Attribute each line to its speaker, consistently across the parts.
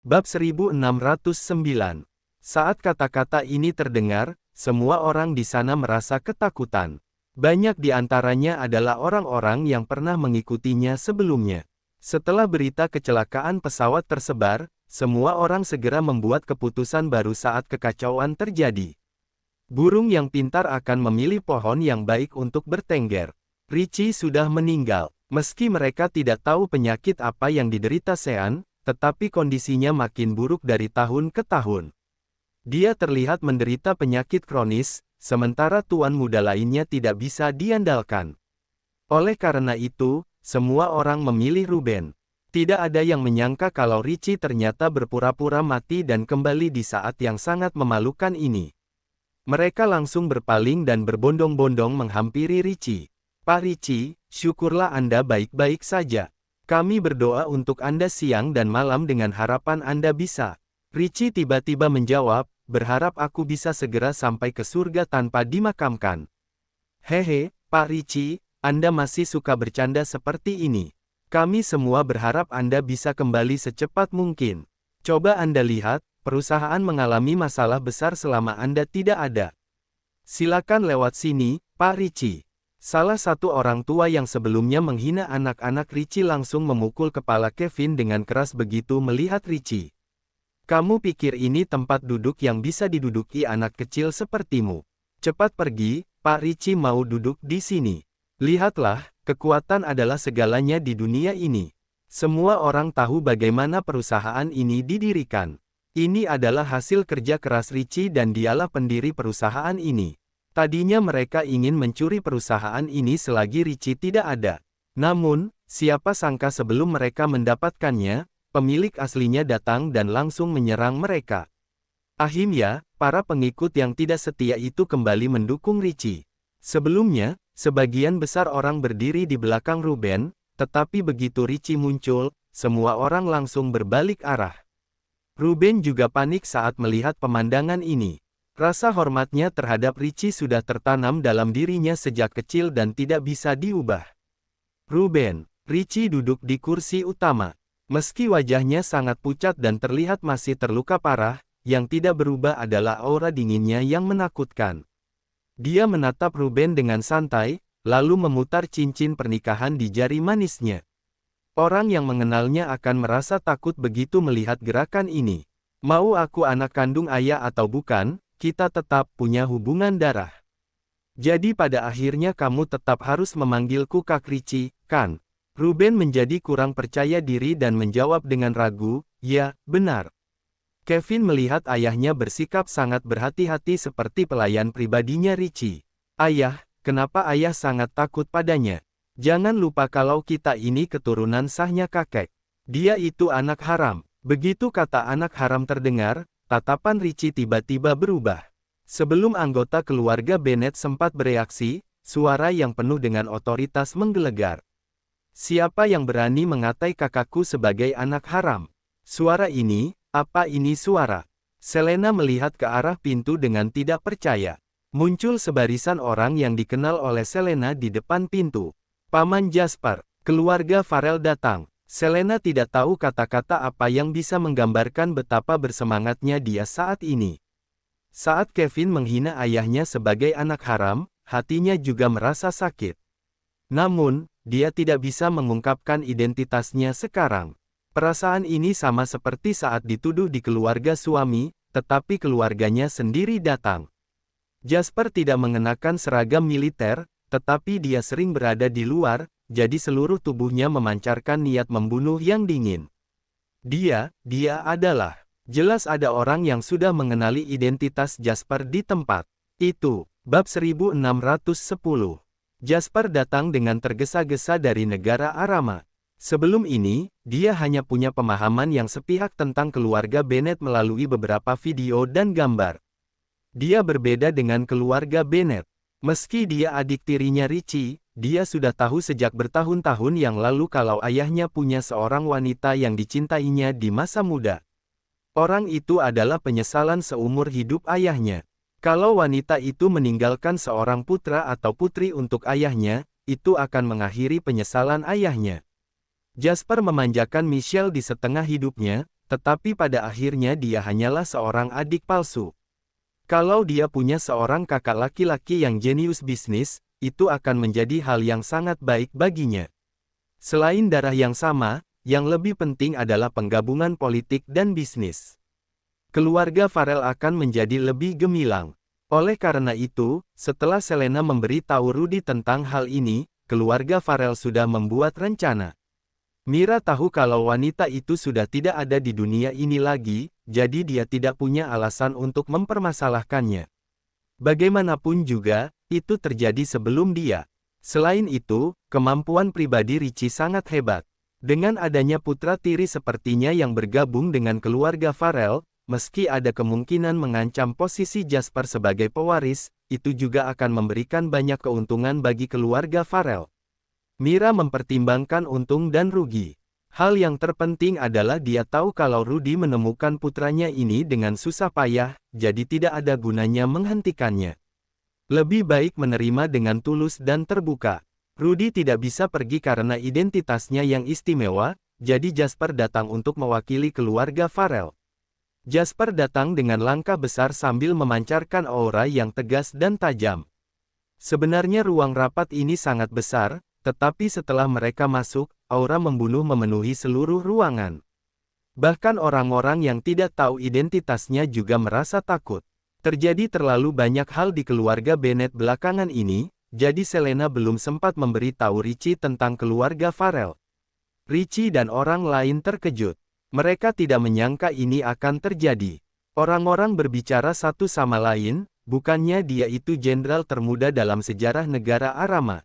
Speaker 1: Bab 1609. Saat kata-kata ini terdengar, semua orang di sana merasa ketakutan. Banyak di antaranya adalah orang-orang yang pernah mengikutinya sebelumnya. Setelah berita kecelakaan pesawat tersebar, semua orang segera membuat keputusan baru saat kekacauan terjadi. Burung yang pintar akan memilih pohon yang baik untuk bertengger. Richie sudah meninggal. Meski mereka tidak tahu penyakit apa yang diderita Sean, tetapi kondisinya makin buruk dari tahun ke tahun. Dia terlihat menderita penyakit kronis, sementara tuan muda lainnya tidak bisa diandalkan. Oleh karena itu, semua orang memilih Ruben. Tidak ada yang menyangka kalau Richie ternyata berpura-pura mati dan kembali di saat yang sangat memalukan ini. Mereka langsung berpaling dan berbondong-bondong menghampiri Richie. "Pak Richie, syukurlah Anda baik-baik saja. Kami berdoa untuk Anda siang dan malam dengan harapan Anda bisa." Richie tiba-tiba menjawab, "Berharap aku bisa segera sampai ke surga tanpa dimakamkan." "Hehe, Pak Richie, Anda masih suka bercanda seperti ini. Kami semua berharap Anda bisa kembali secepat mungkin. Coba Anda lihat, perusahaan mengalami masalah besar selama Anda tidak ada. Silakan lewat sini, Pak Richie." Salah satu orang tua yang sebelumnya menghina anak-anak Richie langsung memukul kepala Kevin dengan keras begitu melihat Richie. "Kamu pikir ini tempat duduk yang bisa diduduki anak kecil sepertimu? Cepat pergi, Pak Richie mau duduk di sini. Lihatlah, kekuatan adalah segalanya di dunia ini. Semua orang tahu bagaimana perusahaan ini didirikan. Ini adalah hasil kerja keras Richie dan dialah pendiri perusahaan ini. Tadinya mereka ingin mencuri perusahaan ini selagi Richie tidak ada. Namun, siapa sangka sebelum mereka mendapatkannya, pemilik aslinya datang dan langsung menyerang mereka. Akhirnya, para pengikut yang tidak setia itu kembali mendukung Richie. Sebelumnya, sebagian besar orang berdiri di belakang Ruben, tetapi begitu Richie muncul, semua orang langsung berbalik arah. Ruben juga panik saat melihat pemandangan ini. Rasa hormatnya terhadap Richie sudah tertanam dalam dirinya sejak kecil dan tidak bisa diubah. "Ruben." Richie duduk di kursi utama. Meski wajahnya sangat pucat dan terlihat masih terluka parah, yang tidak berubah adalah aura dinginnya yang menakutkan. Dia menatap Ruben dengan santai, lalu memutar cincin pernikahan di jari manisnya. Orang yang mengenalnya akan merasa takut begitu melihat gerakan ini. "Mau aku anak kandung ayah atau bukan, kita tetap punya hubungan darah. Jadi pada akhirnya kamu tetap harus memanggilku Kak Richie, kan?" Ruben menjadi kurang percaya diri dan menjawab dengan ragu, "Ya, benar." Kevin melihat ayahnya bersikap sangat berhati-hati seperti pelayan pribadinya Richie. "Ayah, kenapa ayah sangat takut padanya? Jangan lupa kalau kita ini keturunan sahnya kakek. Dia itu anak haram." Begitu kata anak haram terdengar, tatapan Richie tiba-tiba berubah. Sebelum anggota keluarga Bennett sempat bereaksi, suara yang penuh dengan otoritas menggelegar. "Siapa yang berani mengatai kakakku sebagai anak haram? Suara ini, apa ini suara?" Selena melihat ke arah pintu dengan tidak percaya. Muncul sebarisan orang yang dikenal oleh Selena di depan pintu. "Paman Jasper." Keluarga Farrell datang. Selena tidak tahu kata-kata apa yang bisa menggambarkan betapa bersemangatnya dia saat ini. Saat Kevin menghina ayahnya sebagai anak haram, hatinya juga merasa sakit. Namun, dia tidak bisa mengungkapkan identitasnya sekarang. Perasaan ini sama seperti saat dituduh di keluarga suami, tetapi keluarganya sendiri datang. Jasper tidak mengenakan seragam militer, tetapi dia sering berada di luar, jadi seluruh tubuhnya memancarkan niat membunuh yang dingin. Dia adalah. Jelas ada orang yang sudah mengenali identitas Jasper di tempat itu. Bab 1610. Jasper datang dengan tergesa-gesa dari negara Arama. Sebelum ini, dia hanya punya pemahaman yang sepihak tentang keluarga Bennett melalui beberapa video dan gambar. Dia berbeda dengan keluarga Bennett. Meski dia adik tirinya Richie, dia sudah tahu sejak bertahun-tahun yang lalu kalau ayahnya punya seorang wanita yang dicintainya di masa muda. Orang itu adalah penyesalan seumur hidup ayahnya. Kalau wanita itu meninggalkan seorang putra atau putri untuk ayahnya, itu akan mengakhiri penyesalan ayahnya. Jasper memanjakan Michelle di setengah hidupnya, tetapi pada akhirnya dia hanyalah seorang adik palsu. Kalau dia punya seorang kakak laki-laki yang jenius bisnis, itu akan menjadi hal yang sangat baik baginya. Selain darah yang sama, yang lebih penting adalah penggabungan politik dan bisnis. Keluarga Farrell akan menjadi lebih gemilang. Oleh karena itu, setelah Selena memberi tahu Rudy tentang hal ini, keluarga Farrell sudah membuat rencana. Mira tahu kalau wanita itu sudah tidak ada di dunia ini lagi, jadi dia tidak punya alasan untuk mempermasalahkannya. Bagaimanapun juga, itu terjadi sebelum dia. Selain itu, kemampuan pribadi Richie sangat hebat. Dengan adanya putra tiri sepertinya yang bergabung dengan keluarga Farrell, meski ada kemungkinan mengancam posisi Jasper sebagai pewaris, itu juga akan memberikan banyak keuntungan bagi keluarga Farrell. Mira mempertimbangkan untung dan rugi. Hal yang terpenting adalah dia tahu kalau Rudy menemukan putranya ini dengan susah payah, jadi tidak ada gunanya menghentikannya. Lebih baik menerima dengan tulus dan terbuka. Rudy tidak bisa pergi karena identitasnya yang istimewa, jadi Jasper datang untuk mewakili keluarga Farrell. Jasper datang dengan langkah besar sambil memancarkan aura yang tegas dan tajam. Sebenarnya ruang rapat ini sangat besar, tetapi setelah mereka masuk, aura membunuh memenuhi seluruh ruangan. Bahkan orang-orang yang tidak tahu identitasnya juga merasa takut. Terjadi terlalu banyak hal di keluarga Bennett belakangan ini, jadi Selena belum sempat memberi tahu Richie tentang keluarga Farrell. Richie dan orang lain terkejut. Mereka tidak menyangka ini akan terjadi. Orang-orang berbicara satu sama lain, bukannya dia itu jenderal termuda dalam sejarah negara Arama.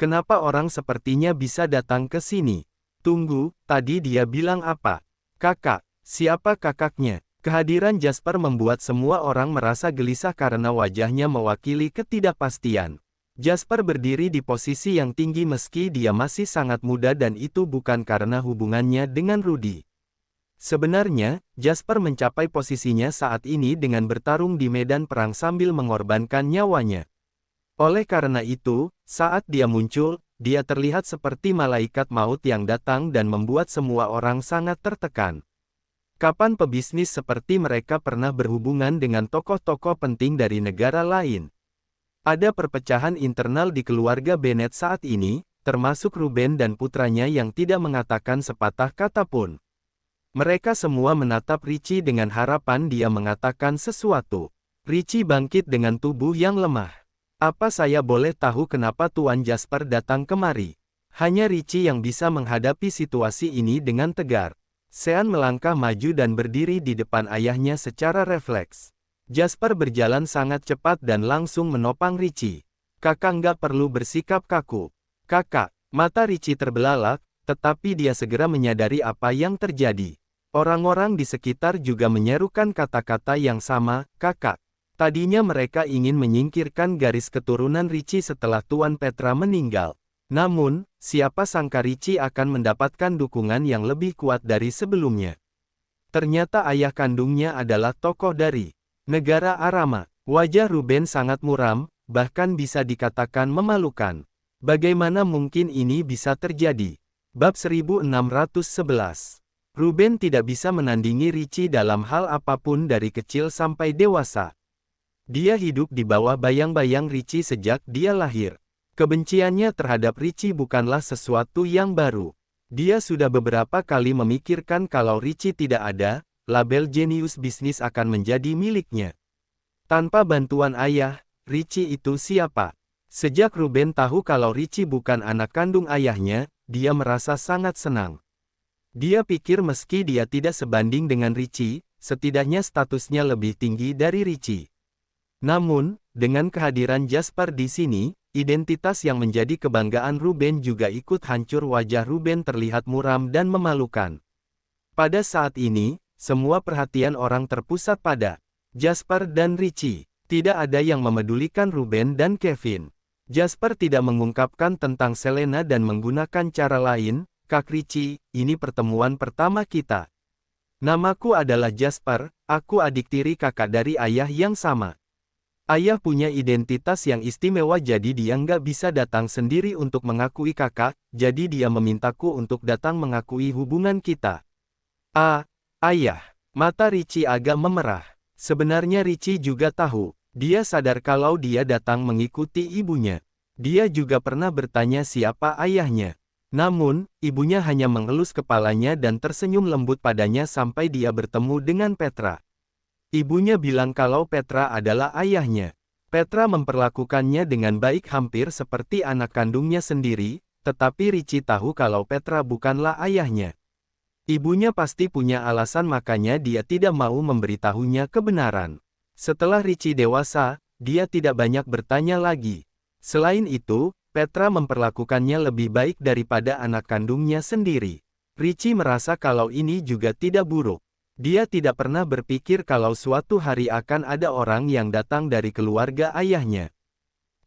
Speaker 1: Kenapa orang sepertinya bisa datang ke sini? Tunggu, tadi dia bilang apa? Kakak, siapa kakaknya? Kehadiran Jasper membuat semua orang merasa gelisah karena wajahnya mewakili ketidakpastian. Jasper berdiri di posisi yang tinggi meski dia masih sangat muda dan itu bukan karena hubungannya dengan Rudy. Sebenarnya, Jasper mencapai posisinya saat ini dengan bertarung di medan perang sambil mengorbankan nyawanya. Oleh karena itu, saat dia muncul, dia terlihat seperti malaikat maut yang datang dan membuat semua orang sangat tertekan. Kapan pebisnis seperti mereka pernah berhubungan dengan tokoh-tokoh penting dari negara lain? Ada perpecahan internal di keluarga Bennett saat ini, termasuk Ruben dan putranya yang tidak mengatakan sepatah kata pun. Mereka semua menatap Richie dengan harapan dia mengatakan sesuatu. Richie bangkit dengan tubuh yang lemah. Apa saya boleh tahu kenapa Tuan Jasper datang kemari? Hanya Richie yang bisa menghadapi situasi ini dengan tegar. Sean melangkah maju dan berdiri di depan ayahnya secara refleks. Jasper berjalan sangat cepat dan langsung menopang Richie. Kakak nggak perlu bersikap kaku. Kakak, mata Richie terbelalak, tetapi dia segera menyadari apa yang terjadi. Orang-orang di sekitar juga menyerukan kata-kata yang sama, kakak. Tadinya mereka ingin menyingkirkan garis keturunan Richie setelah Tuan Petra meninggal. Namun, siapa sangka Richie akan mendapatkan dukungan yang lebih kuat dari sebelumnya. Ternyata ayah kandungnya adalah tokoh dari negara Arama. Wajah Ruben sangat muram, bahkan bisa dikatakan memalukan. Bagaimana mungkin ini bisa terjadi? Bab 1611. Ruben tidak bisa menandingi Richie dalam hal apapun dari kecil sampai dewasa. Dia hidup di bawah bayang-bayang Richie sejak dia lahir. Kebenciannya terhadap Richie bukanlah sesuatu yang baru. Dia sudah beberapa kali memikirkan kalau Richie tidak ada, label jenius bisnis akan menjadi miliknya. Tanpa bantuan ayah, Richie itu siapa? Sejak Ruben tahu kalau Richie bukan anak kandung ayahnya, dia merasa sangat senang. Dia pikir meski dia tidak sebanding dengan Richie, setidaknya statusnya lebih tinggi dari Richie. Namun, dengan kehadiran Jasper di sini, identitas yang menjadi kebanggaan Ruben juga ikut hancur. Wajah Ruben terlihat muram dan memalukan. Pada saat ini, semua perhatian orang terpusat pada Jasper dan Richie. Tidak ada yang memedulikan Ruben dan Kevin. Jasper tidak mengungkapkan tentang Selena dan menggunakan cara lain. Kak Richie, ini pertemuan pertama kita. Namaku adalah Jasper, aku adik tiri kakak dari ayah yang sama. Ayah punya identitas yang istimewa jadi dia nggak bisa datang sendiri untuk mengakui kakak, jadi dia memintaku untuk datang mengakui hubungan kita. Ayah. Mata Richie agak memerah. Sebenarnya Richie juga tahu. Dia sadar kalau dia datang mengikuti ibunya. Dia juga pernah bertanya siapa ayahnya. Namun, ibunya hanya mengelus kepalanya dan tersenyum lembut padanya sampai dia bertemu dengan Petra. Ibunya bilang kalau Petra adalah ayahnya. Petra memperlakukannya dengan baik hampir seperti anak kandungnya sendiri, tetapi Richie tahu kalau Petra bukanlah ayahnya. Ibunya pasti punya alasan makanya dia tidak mau memberitahunya kebenaran. Setelah Richie dewasa, dia tidak banyak bertanya lagi. Selain itu, Petra memperlakukannya lebih baik daripada anak kandungnya sendiri. Richie merasa kalau ini juga tidak buruk. Dia tidak pernah berpikir kalau suatu hari akan ada orang yang datang dari keluarga ayahnya.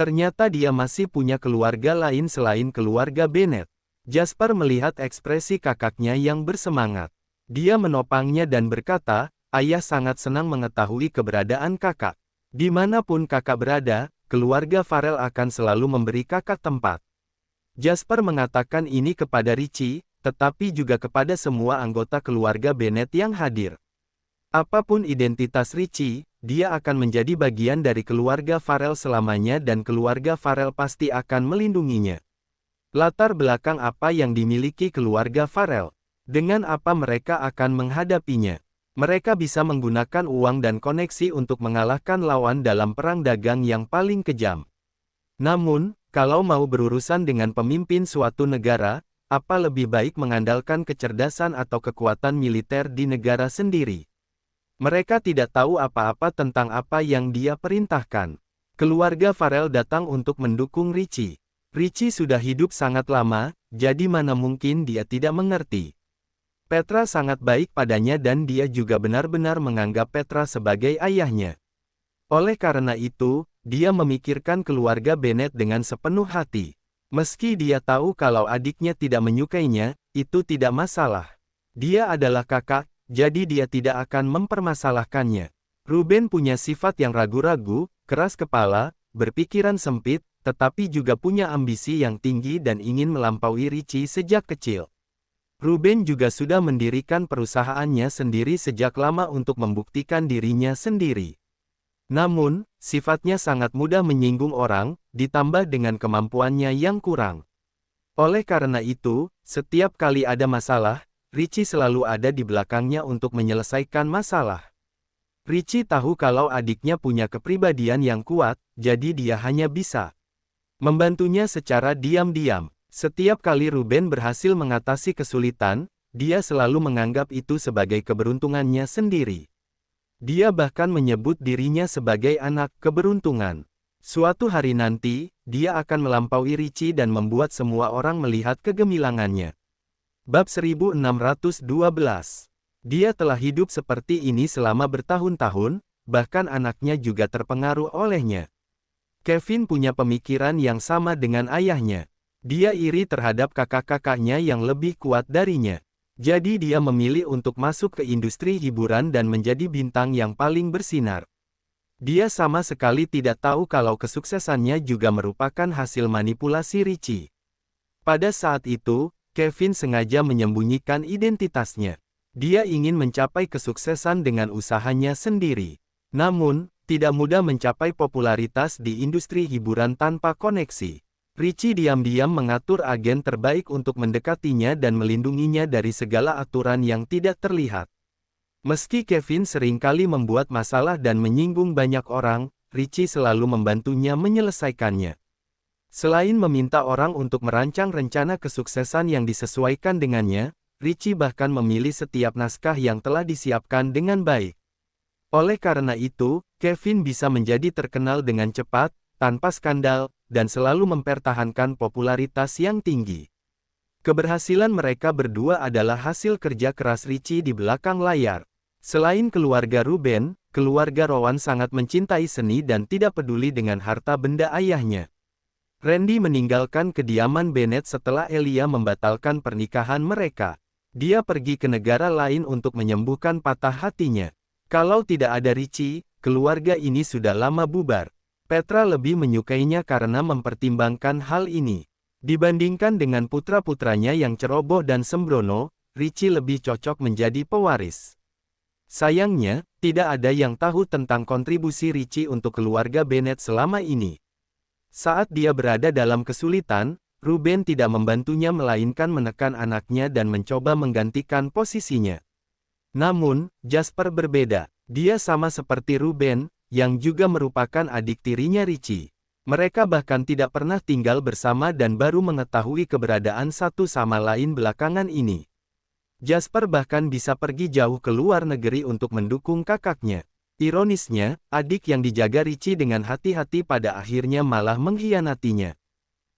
Speaker 1: Ternyata dia masih punya keluarga lain selain keluarga Bennet. Jasper melihat ekspresi kakaknya yang bersemangat. Dia menopangnya dan berkata, "Ayah sangat senang mengetahui keberadaan kakak. Dimanapun kakak berada, keluarga Farrell akan selalu memberi kakak tempat." Jasper mengatakan ini kepada Richie, tetapi juga kepada semua anggota keluarga Bennet yang hadir. Apapun identitas Richie, dia akan menjadi bagian dari keluarga Farrell selamanya dan keluarga Farrell pasti akan melindunginya. Latar belakang apa yang dimiliki keluarga Farrell? Dengan apa mereka akan menghadapinya? Mereka bisa menggunakan uang dan koneksi untuk mengalahkan lawan dalam perang dagang yang paling kejam. Namun, kalau mau berurusan dengan pemimpin suatu negara, apa lebih baik mengandalkan kecerdasan atau kekuatan militer di negara sendiri? Mereka tidak tahu apa-apa tentang apa yang dia perintahkan. Keluarga Farrell datang untuk mendukung Richie. Richie sudah hidup sangat lama, jadi mana mungkin dia tidak mengerti. Petra sangat baik padanya dan dia juga benar-benar menganggap Petra sebagai ayahnya. Oleh karena itu, dia memikirkan keluarga Bennet dengan sepenuh hati. Meski dia tahu kalau adiknya tidak menyukainya, itu tidak masalah. Dia adalah kakak, jadi dia tidak akan mempermasalahkannya. Ruben punya sifat yang ragu-ragu, keras kepala, berpikiran sempit, tetapi juga punya ambisi yang tinggi dan ingin melampaui Richie sejak kecil. Ruben juga sudah mendirikan perusahaannya sendiri sejak lama untuk membuktikan dirinya sendiri. Namun, sifatnya sangat mudah menyinggung orang, ditambah dengan kemampuannya yang kurang. Oleh karena itu, setiap kali ada masalah, Richie selalu ada di belakangnya untuk menyelesaikan masalah. Richie tahu kalau adiknya punya kepribadian yang kuat, jadi dia hanya bisa membantunya secara diam-diam. Setiap kali Ruben berhasil mengatasi kesulitan, dia selalu menganggap itu sebagai keberuntungannya sendiri. Dia bahkan menyebut dirinya sebagai anak keberuntungan. Suatu hari nanti, dia akan melampaui Richie dan membuat semua orang melihat kegemilangannya. Bab 1612. Dia telah hidup seperti ini selama bertahun-tahun, bahkan anaknya juga terpengaruh olehnya. Kevin punya pemikiran yang sama dengan ayahnya. Dia iri terhadap kakak-kakaknya yang lebih kuat darinya. Jadi dia memilih untuk masuk ke industri hiburan dan menjadi bintang yang paling bersinar. Dia sama sekali tidak tahu kalau kesuksesannya juga merupakan hasil manipulasi Richie. Pada saat itu, Kevin sengaja menyembunyikan identitasnya. Dia ingin mencapai kesuksesan dengan usahanya sendiri. Namun, tidak mudah mencapai popularitas di industri hiburan tanpa koneksi. Richie diam-diam mengatur agen terbaik untuk mendekatinya dan melindunginya dari segala aturan yang tidak terlihat. Meski Kevin seringkali membuat masalah dan menyinggung banyak orang, Richie selalu membantunya menyelesaikannya. Selain meminta orang untuk merancang rencana kesuksesan yang disesuaikan dengannya, Richie bahkan memilih setiap naskah yang telah disiapkan dengan baik. Oleh karena itu, Kevin bisa menjadi terkenal dengan cepat, tanpa skandal, dan selalu mempertahankan popularitas yang tinggi. Keberhasilan mereka berdua adalah hasil kerja keras Richie di belakang layar. Selain keluarga Ruben, keluarga Rowan sangat mencintai seni dan tidak peduli dengan harta benda ayahnya. Randy meninggalkan kediaman Bennet setelah Elia membatalkan pernikahan mereka. Dia pergi ke negara lain untuk menyembuhkan patah hatinya. Kalau tidak ada Richie, keluarga ini sudah lama bubar. Petra lebih menyukainya karena mempertimbangkan hal ini. Dibandingkan dengan putra-putranya yang ceroboh dan sembrono, Richie lebih cocok menjadi pewaris. Sayangnya, tidak ada yang tahu tentang kontribusi Richie untuk keluarga Bennet selama ini. Saat dia berada dalam kesulitan, Ruben tidak membantunya melainkan menekan anaknya dan mencoba menggantikan posisinya. Namun, Jasper berbeda. Dia sama seperti Ruben, yang juga merupakan adik tirinya Richie. Mereka bahkan tidak pernah tinggal bersama dan baru mengetahui keberadaan satu sama lain belakangan ini. Jasper bahkan bisa pergi jauh ke luar negeri untuk mendukung kakaknya. Ironisnya, adik yang dijaga Richie dengan hati-hati pada akhirnya malah mengkhianatinya.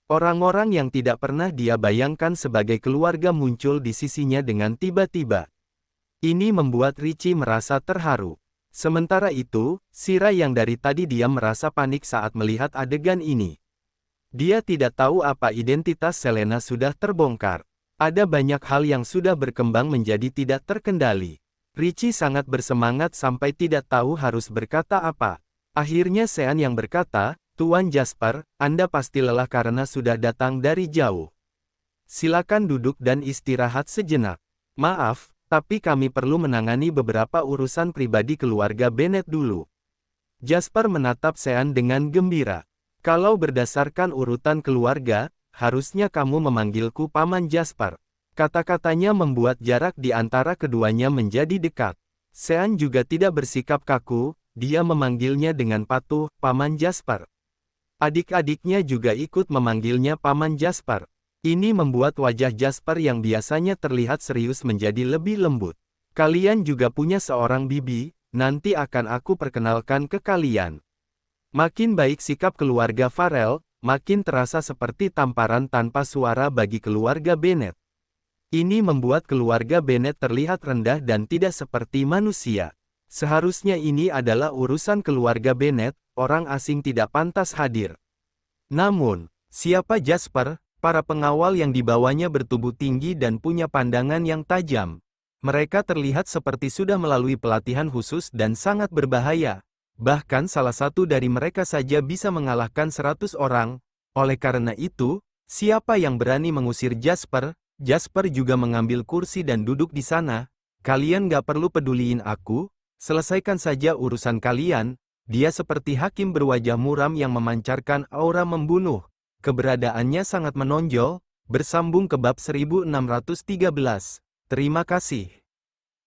Speaker 1: Orang-orang yang tidak pernah dia bayangkan sebagai keluarga muncul di sisinya dengan tiba-tiba. Ini membuat Richie merasa terharu. Sementara itu, Shira yang dari tadi diam merasa panik saat melihat adegan ini. Dia tidak tahu apa identitas Selena sudah terbongkar. Ada banyak hal yang sudah berkembang menjadi tidak terkendali. Richie sangat bersemangat sampai tidak tahu harus berkata apa. Akhirnya Sean yang berkata, "Tuan Jasper, Anda pasti lelah karena sudah datang dari jauh. Silakan duduk dan istirahat sejenak. Maaf, tapi kami perlu menangani beberapa urusan pribadi keluarga Bennet dulu." Jasper menatap Sean dengan gembira. "Kalau berdasarkan urutan keluarga, harusnya kamu memanggilku Paman Jasper." Kata-katanya membuat jarak di antara keduanya menjadi dekat. Sean juga tidak bersikap kaku, dia memanggilnya dengan patuh, "Paman Jasper." Adik-adiknya juga ikut memanggilnya Paman Jasper. Ini membuat wajah Jasper yang biasanya terlihat serius menjadi lebih lembut. "Kalian juga punya seorang bibi, nanti akan aku perkenalkan ke kalian." Makin baik sikap keluarga Farrell, makin terasa seperti tamparan tanpa suara bagi keluarga Bennet. Ini membuat keluarga Bennet terlihat rendah dan tidak seperti manusia. Seharusnya ini adalah urusan keluarga Bennet, orang asing tidak pantas hadir. Namun, siapa Jasper? Para pengawal yang dibawanya bertubuh tinggi dan punya pandangan yang tajam. Mereka terlihat seperti sudah melalui pelatihan khusus dan sangat berbahaya. Bahkan salah satu dari mereka saja bisa mengalahkan 100 orang. Oleh karena itu, siapa yang berani mengusir Jasper? Jasper juga mengambil kursi dan duduk di sana. "Kalian gak perlu peduliin aku, selesaikan saja urusan kalian." Dia seperti hakim berwajah muram yang memancarkan aura membunuh. Keberadaannya sangat menonjol, bersambung ke bab 1613. Terima kasih.